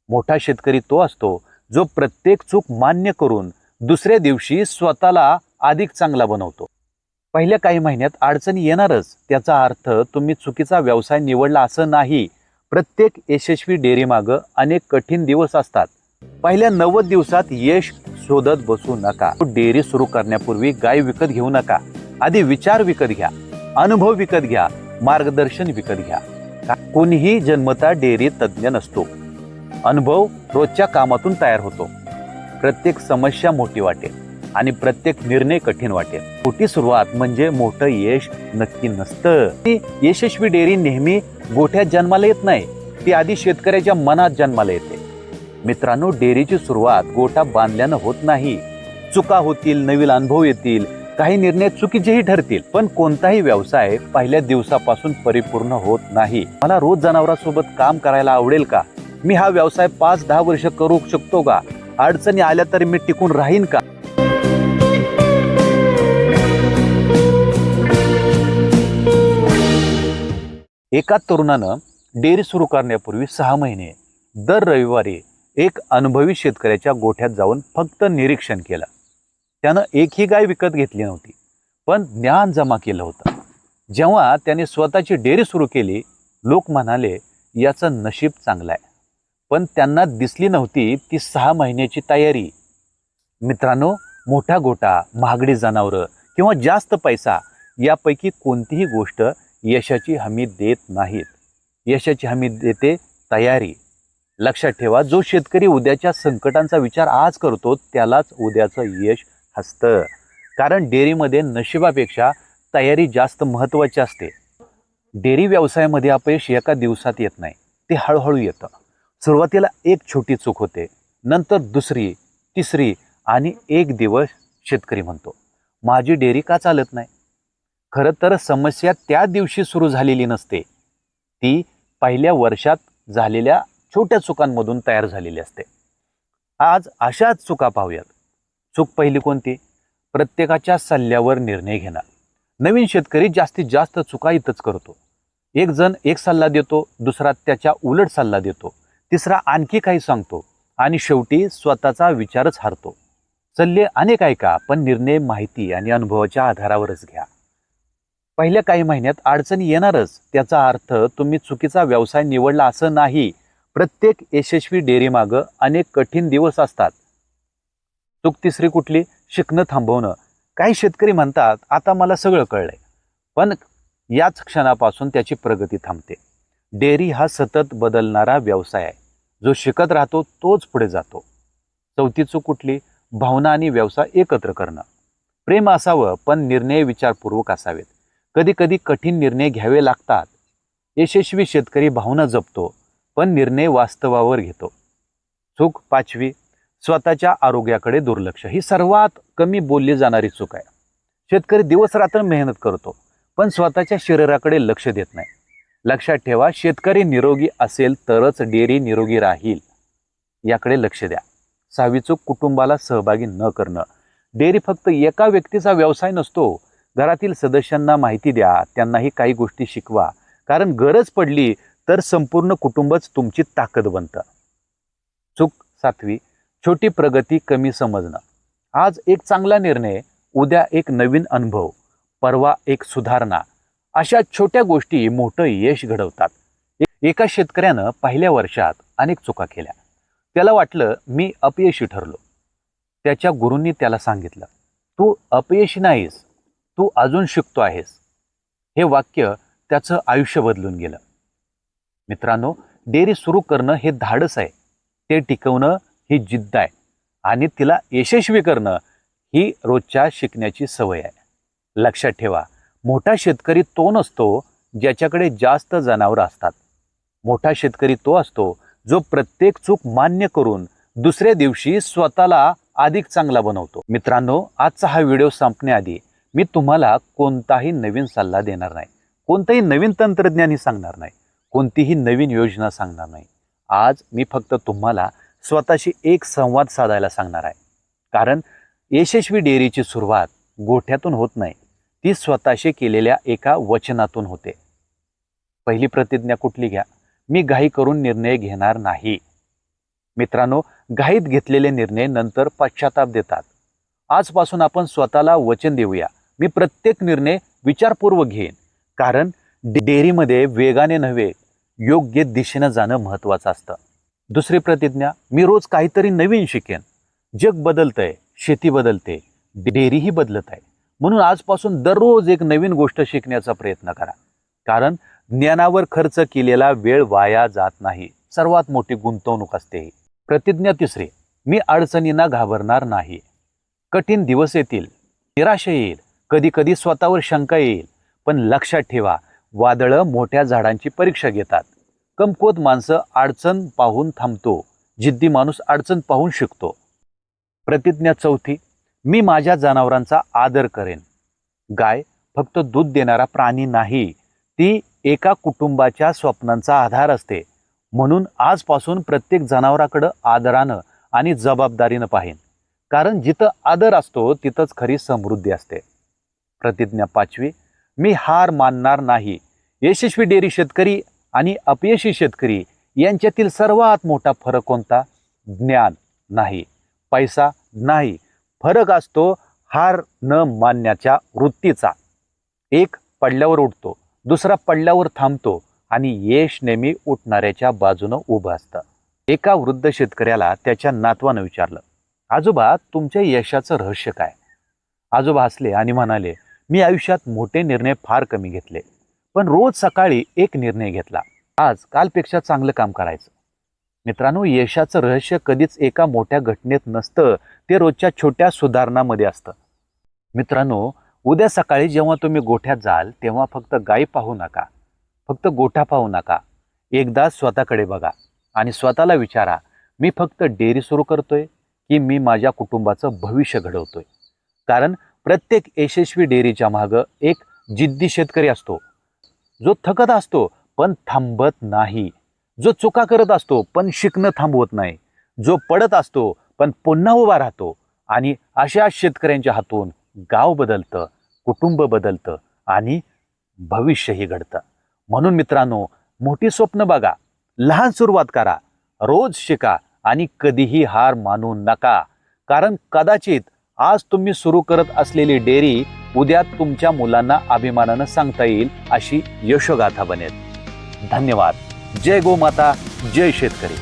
मोठा शेतकरी तो असतो जो प्रत्येक चूक मान्य करून दुसऱ्या दिवशी स्वतःला अधिक चांगला बनवतो. पहिल्या काही महिन्यात अडचणी येणारच, त्याचा अर्थ तुम्ही चुकीचा व्यवसाय निवडला असं नाही. प्रत्येक यशस्वी डेअरीमागं अनेक कठीण दिवस असतात. पहिल्या 90 दिवसात यश शोधत बसू नका. डेअरी सुरू करण्यापूर्वी गाय विकत घेऊ नका. आधी विचार विकत घ्या, अनुभव विकत घ्या, मार्गदर्शन विकत घ्या. कोणीही जन्मता डेअरी तज्ज्ञ नसतो. अनुभव रोजच्या कामातून तयार होतो. प्रत्येक समस्या मोठी वाटेल आणि प्रत्येक निर्णय कठीण वाटेल. छोटी सुरुवात म्हणजे मोठं यश नक्की नसतं. यशस्वी डेअरी नेहमी गोठ्यात जन्माला येत नाही, ती आधी शेतकऱ्याच्या मनात जन्माला येते. मित्रांनो, डेअरीची सुरुवात गोठा बांधल्यानं होत नाही. चुका होतील, नवीन अनुभव येतील, काही निर्णय चुकीचेही ठरतील, पण कोणताही व्यवसाय पहिल्या दिवसापासून परिपूर्ण होत नाही. मला रोज जनावरांसोबत काम करायला आवडेल का? मी हा व्यवसाय 5-10 वर्ष करू शकतो का? अडचणी आल्या तरी मी टिकून राहीन का? एका तरुणानं डेअरी सुरू करण्यापूर्वी 6 महिने दर रविवारी एक अनुभवी शेतकऱ्याच्या गोठ्यात जाऊन फक्त निरीक्षण केलं. त्यानं एकही गाय विकत घेतली नव्हती, पण ज्ञान जमा केलं होतं. जेव्हा त्याने स्वतःची डेअरी सुरू केली, लोक म्हणाले याचं नशीब चांगलं आहे. पण त्यांना दिसली नव्हती ती 6 महिन्याची तयारी. मित्रांनो, मोठा गोठा, महागडी जनावरं किंवा जास्त पैसा यापैकी कोणतीही गोष्ट यशाची हमी देत नाहीत. यशाची हमी देते तयारी. लक्षात ठेवा, जो शेतकरी उद्याच्या संकटांचा विचार आज करतो त्यालाच उद्याचं यश हसतं. कारण डेअरीमध्ये नशिबापेक्षा तयारी जास्त महत्त्वाची असते. डेअरी व्यवसायामध्ये अपयश एका दिवसात येत नाही, ते हळूहळू येतं. सुरुवातीला एक छोटी चूक होते, नंतर दुसरी, तिसरी आणि एक दिवस शेतकरी म्हणतो माझी डेअरी का चालत नाही. खरं तर समस्या त्या दिवशी सुरू झालेली नसते, ती पहिल्या वर्षात झालेल्या छोट्या चुकांमधून तयार झालेली असते. आज अशाच चुका पाहूयात. चूक पहिली कोणती? प्रत्येकाच्या सल्ल्यावर निर्णय घेणं. नवीन शेतकरी जास्तीत जास्त चुका इथंच करतो. एक जण एक सल्ला देतो, दुसरा त्याच्या उलट सल्ला देतो, तिसरा आणखी काही सांगतो आणि शेवटी स्वतःचा विचारच हारतो. सल्ले अनेक ऐका, पण निर्णय माहिती आणि अनुभवाच्या आधारावरच घ्या. पहिल्या काही महिन्यात अडचणी येणारच, त्याचा अर्थ तुम्ही चुकीचा व्यवसाय निवडला असं नाही. प्रत्येक यशस्वी डेअरीमागं अनेक कठीण दिवस असतात. चूक तिसरी कुठली? शिकणं थांबवणं. काही शेतकरी म्हणतात आता मला सगळं कळलंय, पण याच क्षणापासून त्याची प्रगती थांबते. डेअरी हा सतत बदलणारा व्यवसाय आहे. जो शिकत राहतो तोच पुढे जातो. चौथी चूक कुठली? भावना आणि व्यवसाय एकत्र करणं. प्रेम असावं, पण निर्णय विचारपूर्वक असावेत. कधी कधी कठीण निर्णय घ्यावे लागतात. यशस्वी शेतकरी भावना जपतो, पण निर्णय वास्तवावर घेतो. चूक पाचवी, स्वतःच्या आरोग्याकडे दुर्लक्ष. ही सर्वात कमी बोलली जाणारी चूक आहे. शेतकरी दिवस रात्र मेहनत करतो, पण स्वतःच्या शरीराकडे लक्ष देत नाही. लक्षात ठेवा, शेतकरी निरोगी असेल तरच डेअरी निरोगी राहील, याकडे लक्ष द्या. 6वी चूक, कुटुंबाला सहभागी न करणं. डेअरी फक्त एका व्यक्तीचा व्यवसाय नसतो. घरातील सदस्यांना माहिती द्या, त्यांनाही काही गोष्टी शिकवा, कारण गरज पडली तर संपूर्ण कुटुंबच तुमची ताकद बनतं. चूक 7वी, छोटी प्रगती कमी समजणं. आज एक चांगला निर्णय, उद्या एक नवीन अनुभव, परवा एक सुधारणा, अशा छोट्या गोष्टी मोठं यश घडवतात. एका शेतकऱ्यानं पहिल्या वर्षात अनेक चुका केल्या. त्याला वाटलं मी अपयशी ठरलो. त्याच्या गुरूंनी त्याला सांगितलं तू अपयशी नाहीस, तू अजून शिकतो आहेस. हे वाक्य त्याचं आयुष्य बदलून गेलं. मित्रांनो, डेअरी सुरू करणं हे धाडस आहे, ते टिकवणं ही जिद्द आहे आणि तिला यशस्वी करणं ही रोजच्या शिकण्याची सवय आहे. लक्षात ठेवा, मोठा शेतकरी तो नसतो ज्याच्याकडे जास्त जनावरं असतात. मोठा शेतकरी तो असतो जो प्रत्येक चूक मान्य करून दुसऱ्या दिवशी स्वतःला अधिक चांगला बनवतो. मित्रांनो, आजचा हा व्हिडिओ संपण्याआधी मी तुम्हाला कोणताही नवीन सल्ला देणार नाही, कोणतंही नवीन तंत्रज्ञानही सांगणार नाही, कोणतीही नवीन योजना सांगणार नाही. आज मी फक्त तुम्हाला स्वतःशी एक संवाद साधायला सांगणार आहे. कारण यशस्वी डेअरीची सुरुवात गोठ्यातून होत नाही, ती स्वतःशी केलेल्या एका वचनातून होते. पहिली प्रतिज्ञा कुठली घ्या? मी घाई करून निर्णय घेणार नाही. मित्रांनो, घाईत घेतलेले निर्णय नंतर पश्चाताप देतात. आजपासून आपण स्वतःला वचन देऊया, मी प्रत्येक निर्णय विचारपूर्वक घेईन. कारण डेअरीमध्ये वेगाने नव्हे, योग्य दिशेनं जाणं महत्त्वाचं असतं. दुसरी प्रतिज्ञा, मी रोज काहीतरी नवीन शिकेन. जग बदलतंय, शेती बदलते, डेअरीही बदलत आहे. म्हणून आजपासून दररोज एक नवीन गोष्ट शिकण्याचा प्रयत्न करा. कारण ज्ञानावर खर्च केलेला वेळ वाया जात नाही. सर्वात मोठी गुंतवणूक असते ही. प्रतिज्ञा तिसरी, मी अडचणींना घाबरणार नाही. कठीण दिवस येतील, निराशा येईल, कधी कधी स्वतःवर शंका येईल. पण लक्षात ठेवा, वादळं मोठ्या झाडांची परीक्षा घेतात. कमकुवत माणसं अडचण पाहून थांबतो, जिद्दी माणूस अडचण पाहून शिकतो. प्रतिज्ञा चौथी, मी माझ्या जनावरांचा आदर करेन. गाय फक्त दूध देणारा प्राणी नाही, ती एका कुटुंबाच्या स्वप्नांचा आधार असते. म्हणून आजपासून प्रत्येक जनावराकडं आदरानं आणि जबाबदारीनं पाहीन. कारण जिथं आदर असतो तिथंच खरी समृद्धी असते. प्रतिज्ञा पाचवी, मी हार मानणार नाही. यशस्वी डेअरी शेतकरी आणि अपयशी शेतकरी यांच्यातील सर्वात मोठा फरक कोणता? ज्ञान नाही, पैसा नाही. फरक असतो हार न मानण्याच्या वृत्तीचा. एक पडल्यावर उठतो, दुसरा पडल्यावर थांबतो आणि यश नेहमी उठणाऱ्याच्या बाजूनं उभं असतं. एका वृद्ध शेतकऱ्याला त्याच्या नातवानं विचारलं, आजोबा, तुमच्या यशाचं रहस्य काय? आजोबा हसले आणि म्हणाले, मी आयुष्यात मोठे निर्णय फार कमी घेतले, पण रोज सकाळी एक निर्णय घेतला, आज कालपेक्षा चांगलं काम करायचं. मित्रांनो, यशाचं रहस्य कधीच एका मोठ्या घटनेत नसतं, ते रोजच्या छोट्या सुधारणांमध्ये असतं. मित्रांनो, उद्या सकाळी जेव्हा तुम्ही गोठ्यात जाल तेव्हा फक्त गायी पाहू नका, फक्त गोठा पाहू नका. एकदा स्वतःकडे बघा आणि स्वतःला विचारा, मी फक्त डेअरी सुरू करतोय की मी माझ्या कुटुंबाचं भविष्य घडवतोय? कारण प्रत्येक यशस्वी डेअरीच्या मागं एक जिद्दी शेतकरी असतो, जो थकत असतो पण थांबत नाही, जो चुका करत असतो पण शिकणं थांबवत नाही, जो पडत असतो पण पुन्हा उभा राहतो. आणि अशा शेतकऱ्यांच्या हातून गाव बदलतं, कुटुंब बदलतं आणि भविष्यही घडतं. म्हणून मित्रांनो, मोठी स्वप्न बघा, लहान सुरुवात करा, रोज शिका आणि कधीही हार मानू नका. कारण कदाचित आज तुम्ही सुरू करत असलेली डेअरी उद्या तुमच्या मुलांना अभिमानानं सांगता येईल अशी यशोगाथा बनेल. धन्यवाद. जय गोमाता, जय शेतकरी.